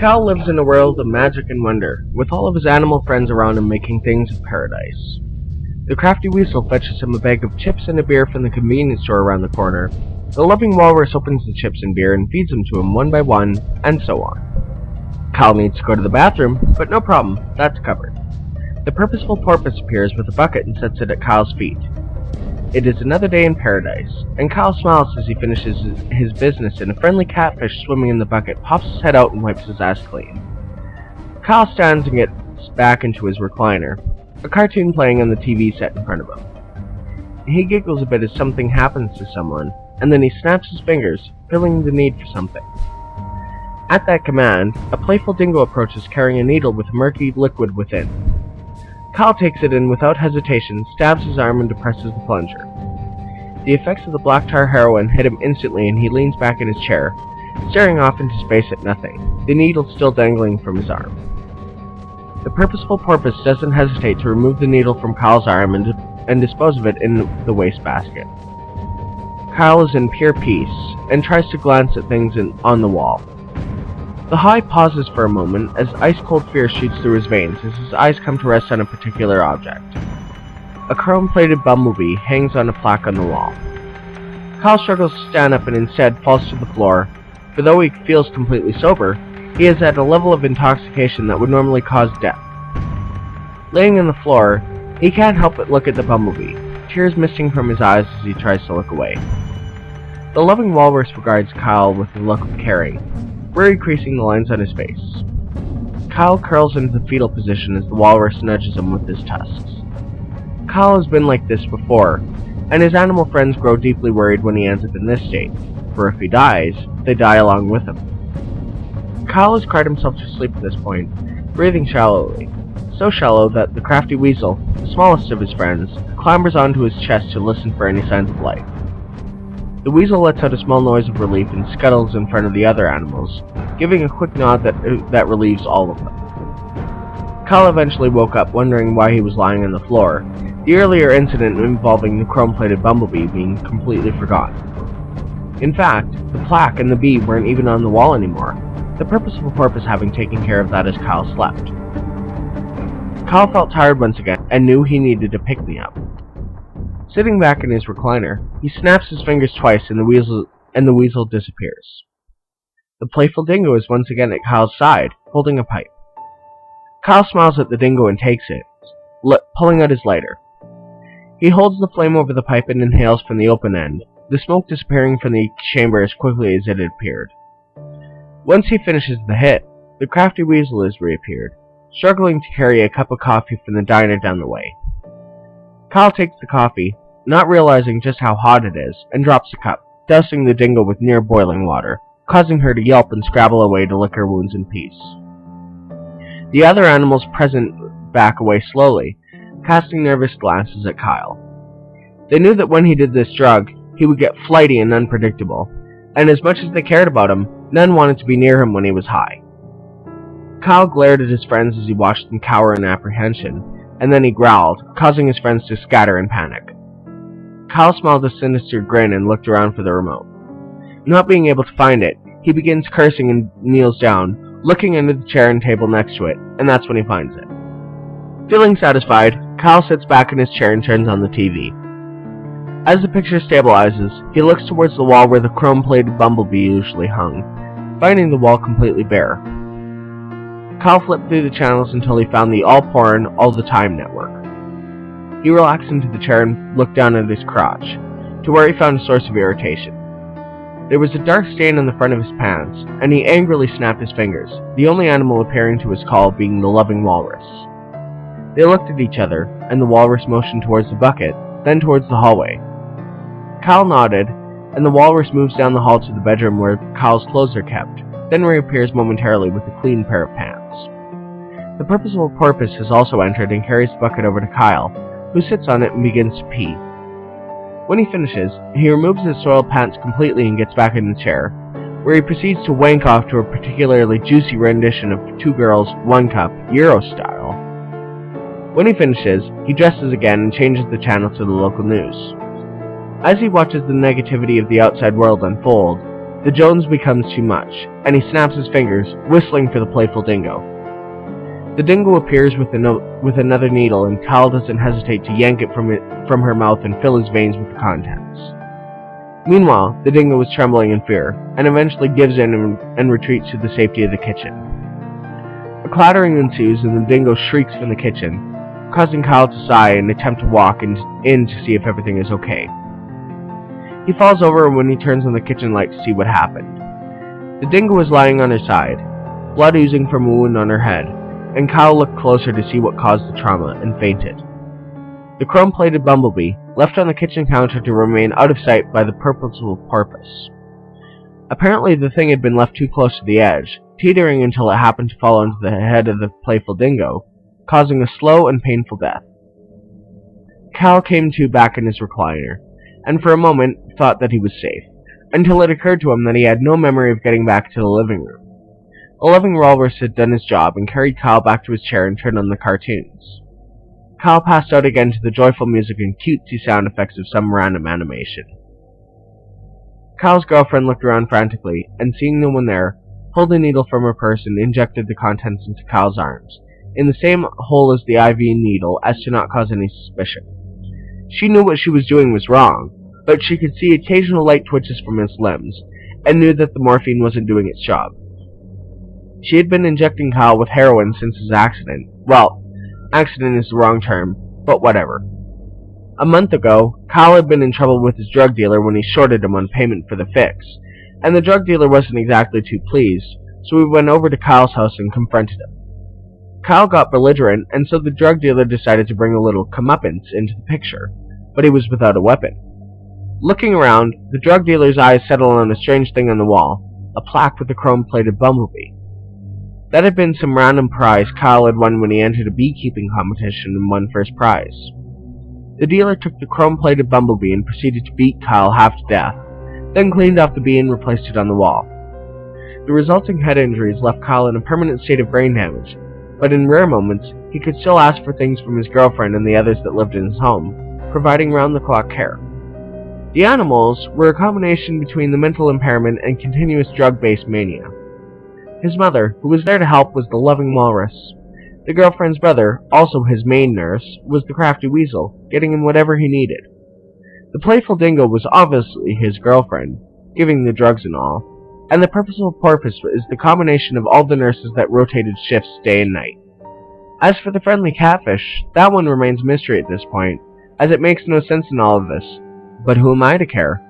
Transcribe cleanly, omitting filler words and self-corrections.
Kyle lives in a world of magic and wonder, with all of his animal friends around him making things of paradise. The crafty weasel fetches him a bag of chips and a beer from the convenience store around the corner. The loving walrus opens the chips and beer and feeds them to him one by one, and so on. Kyle needs to go to the bathroom, but no problem, that's covered. The purposeful porpoise appears with a bucket and sets it at Kyle's feet. It is another day in paradise, and Kyle smiles as he finishes his business, and a friendly catfish swimming in the bucket pops his head out and wipes his ass clean. Kyle stands and gets back into his recliner, a cartoon playing on the TV set in front of him. He giggles a bit as something happens to someone, and then he snaps his fingers, feeling the need for something. At that command, a playful dingo approaches carrying a needle with murky liquid within. Kyle takes it and without hesitation stabs his arm and depresses the plunger. The effects of the black tar heroin hit him instantly and he leans back in his chair, staring off into space at nothing, the needle still dangling from his arm. The purposeful porpoise doesn't hesitate to remove the needle from Kyle's arm and dispose of it in the wastebasket. Kyle is in pure peace and tries to glance at things on the wall. The high pauses for a moment as ice-cold fear shoots through his veins as his eyes come to rest on a particular object. A chrome-plated bumblebee hangs on a plaque on the wall. Kyle struggles to stand up and instead falls to the floor, for though he feels completely sober, he is at a level of intoxication that would normally cause death. Laying on the floor, he can't help but look at the bumblebee, tears misting from his eyes as he tries to look away. The loving walrus regards Kyle with a look of caring, worry creasing the lines on his face. Kyle curls into the fetal position as the walrus nudges him with his tusks. Kyle has been like this before, and his animal friends grow deeply worried when he ends up in this state, for if he dies, they die along with him. Kyle has cried himself to sleep at this point, breathing shallowly, so shallow that the crafty weasel, the smallest of his friends, clambers onto his chest to listen for any signs of life. The weasel lets out a small noise of relief and scuttles in front of the other animals, giving a quick nod that relieves all of them. Kyle eventually woke up wondering why he was lying on the floor, the earlier incident involving the chrome-plated bumblebee being completely forgotten. In fact, the plaque and the bee weren't even on the wall anymore, the purposeful porpoise having taken care of that as Kyle slept. Kyle felt tired once again and knew he needed a pick-me-up. Sitting back in his recliner, he snaps his fingers twice and the weasel disappears. The playful dingo is once again at Kyle's side, holding a pipe. Kyle smiles at the dingo and takes it, pulling out his lighter. He holds the flame over the pipe and inhales from the open end, the smoke disappearing from the chamber as quickly as it had appeared. Once he finishes the hit, the crafty weasel has reappeared, struggling to carry a cup of coffee from the diner down the way. Kyle takes the coffee, not realizing just how hot it is, and drops the cup, dousing the dingo with near boiling water, causing her to yelp and scrabble away to lick her wounds in peace. The other animals present back away slowly, casting nervous glances at Kyle. They knew that when he did this drug, he would get flighty and unpredictable, and as much as they cared about him, none wanted to be near him when he was high. Kyle glared at his friends as he watched them cower in apprehension, and then he growled, causing his friends to scatter in panic. Kyle smiled a sinister grin and looked around for the remote. Not being able to find it, he begins cursing and kneels down, looking under the chair and table next to it, and that's when he finds it. Feeling satisfied, Kyle sits back in his chair and turns on the TV. As the picture stabilizes, he looks towards the wall where the chrome-plated bumblebee usually hung, finding the wall completely bare. Kyle flipped through the channels until he found the All Porn, All the Time network. He relaxed into the chair and looked down at his crotch, to where he found a source of irritation. There was a dark stain on the front of his pants, and he angrily snapped his fingers, the only animal appearing to his call being the loving walrus. They looked at each other, and the walrus motioned towards the bucket, then towards the hallway. Kyle nodded, and the walrus moves down the hall to the bedroom where Kyle's clothes are kept, then reappears momentarily with a clean pair of pants. The purposeful porpoise has also entered and carries the bucket over to Kyle, who sits on it and begins to pee. When he finishes, he removes his soiled pants completely and gets back in the chair, where he proceeds to wank off to a particularly juicy rendition of Two Girls, One Cup, Euro style. When he finishes, he dresses again and changes the channel to the local news. As he watches the negativity of the outside world unfold, The Jones becomes too much, and he snaps his fingers, whistling for the playful dingo. The dingo appears with another needle, and Kyle doesn't hesitate to yank it from her mouth and fill his veins with the contents. Meanwhile, the dingo is trembling in fear, and eventually gives in and retreats to the safety of the kitchen. A clattering ensues, and the dingo shrieks from the kitchen, causing Kyle to sigh and attempt to walk in to see if everything is okay. He falls over when he turns on the kitchen light to see what happened. The dingo was lying on her side, blood oozing from a wound on her head, and Kyle looked closer to see what caused the trauma and fainted. The chrome-plated Bumblebee left on the kitchen counter to remain out of sight by the purposeful porpoise. Apparently the thing had been left too close to the edge, teetering until it happened to fall onto the head of the playful dingo, causing a slow and painful death. Cal came to back in his recliner, and for a moment thought that he was safe, until it occurred to him that he had no memory of getting back to the living room. The loving walrus had done his job and carried Kyle back to his chair and turned on the cartoons. Kyle passed out again to the joyful music and cutesy sound effects of some random animation. Kyle's girlfriend looked around frantically, and seeing no one there, pulled a needle from her purse and injected the contents into Kyle's arms, in the same hole as the IV needle as to not cause any suspicion. She knew what she was doing was wrong, but she could see occasional light twitches from his limbs, and knew that the morphine wasn't doing its job. She had been injecting Kyle with heroin since his accident. Well, accident is the wrong term, but whatever. A month ago, Kyle had been in trouble with his drug dealer when he shorted him on payment for the fix, and the drug dealer wasn't exactly too pleased, so we went over to Kyle's house and confronted him. Kyle got belligerent, and so the drug dealer decided to bring a little comeuppance into the picture, but he was without a weapon. Looking around, the drug dealer's eyes settled on a strange thing on the wall, a plaque with a chrome-plated bumblebee. That had been some random prize Kyle had won when he entered a beekeeping competition and won first prize. The dealer took the chrome-plated bumblebee and proceeded to beat Kyle half to death, then cleaned off the bee and replaced it on the wall. The resulting head injuries left Kyle in a permanent state of brain damage, but in rare moments, he could still ask for things from his girlfriend and the others that lived in his home, providing round-the-clock care. The animals were a combination between the mental impairment and continuous drug-based mania. His mother, who was there to help, was the loving walrus. The girlfriend's brother, also his main nurse, was the crafty weasel, getting him whatever he needed. The playful dingo was obviously his girlfriend, giving the drugs and all, and the purposeful porpoise is the combination of all the nurses that rotated shifts day and night. As for the friendly catfish, that one remains mystery at this point, as it makes no sense in all of this, but who am I to care?